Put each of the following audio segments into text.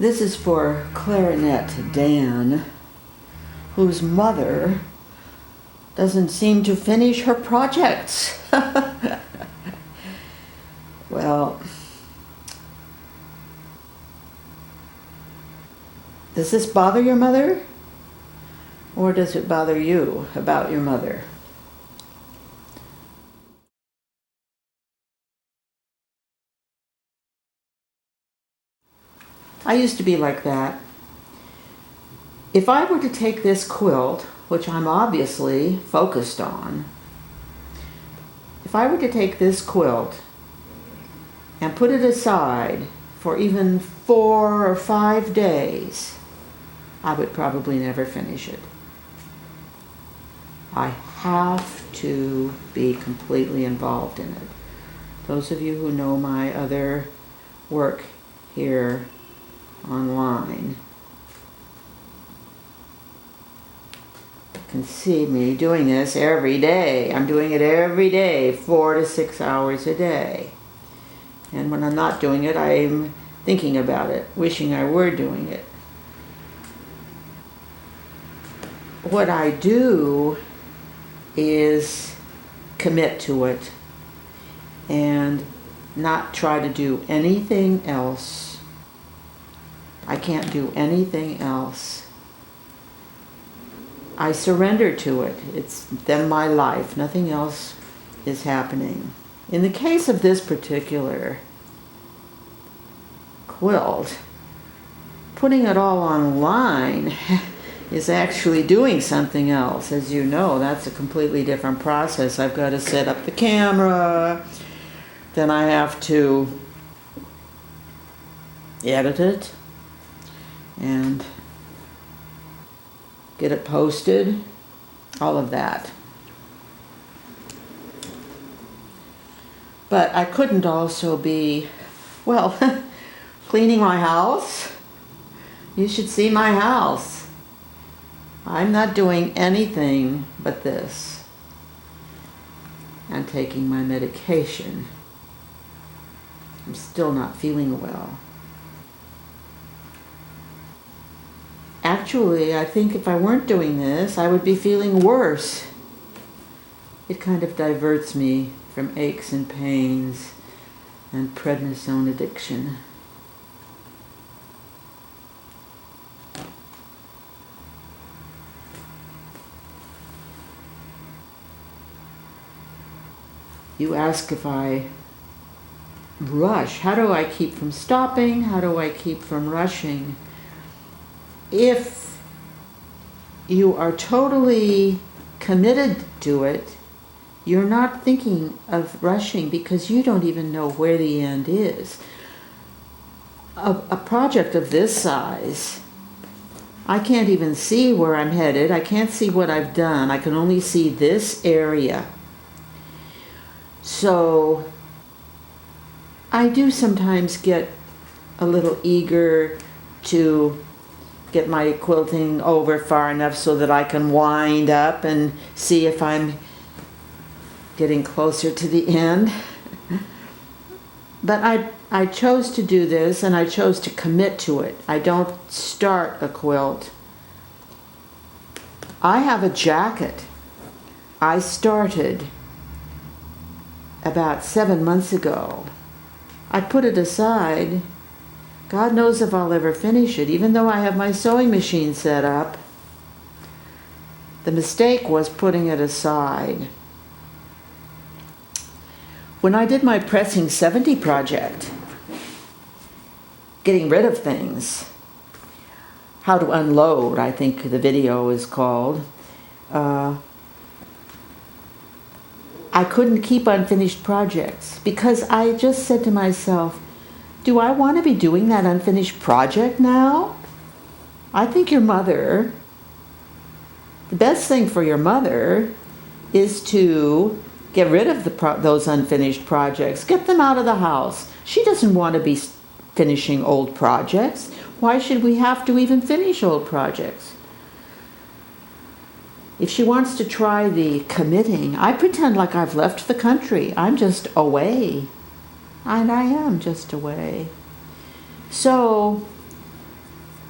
This is for ClarinetDan, whose mother doesn't seem to finish her projects. Well, does this bother your mother? Or does it bother you about your mother? I used to be like that. If I were to take this quilt, which I'm obviously focused on, if I were to take this quilt and put it aside for even 4 or 5 days, I would probably never finish it. I have to be completely involved in it. Those of you who know my other work here online can see me doing this every day. I'm doing it every day, 4 to 6 hours a day. And when I'm not doing it, I'm thinking about it, wishing I were doing it. What I do is commit to it and not try to do anything else. I can't do anything else. I surrender to it. It's then my life. Nothing else is happening. In the case of this particular quilt, putting it all online is actually doing something else. As you know, that's a completely different process. I've got to set up the camera, then I have to edit it and get it posted, all of that. But I couldn't also be, well, cleaning my house. You should see my house. I'm not doing anything but this and taking my medication. I'm still not feeling well. Actually, I think if I weren't doing this, I would be feeling worse. It kind of diverts me from aches and pains and prednisone addiction. You ask if I rush. How do I keep from stopping? How do I keep from rushing? If you are totally committed to it, you're not thinking of rushing because you don't even know where the end is. A project of this size, I can't even see where I'm headed. I can't see what I've done. I can only see this area. So I do sometimes get a little eager to get my quilting over far enough so that I can wind up and see if I'm getting closer to the end. But I chose to do this, and I chose to commit to it. I don't start a quilt. I have a jacket I started about 7 months ago. I put it aside. God knows if I'll ever finish it, even though I have my sewing machine set up. The mistake was putting it aside. When I did my Pressing 70 project, getting rid of things, how to unload, I think the video is called, I couldn't keep unfinished projects because I just said to myself, do I want to be doing that unfinished project now? I think your mother, the best thing for your mother is to get rid of those unfinished projects. Get them out of the house. She doesn't want to be finishing old projects. Why should we have to even finish old projects? If she wants to try the committing, I pretend like I've left the country. I'm just away. And I am just away. So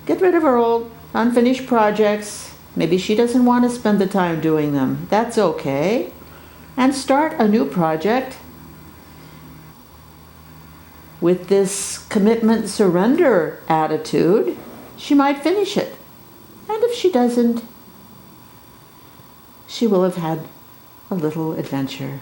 Get rid of her old unfinished projects. Maybe she doesn't want to spend the time doing them. That's okay. And start a new project with this commitment surrender attitude. She might finish it. And if she doesn't, she will have had a little adventure.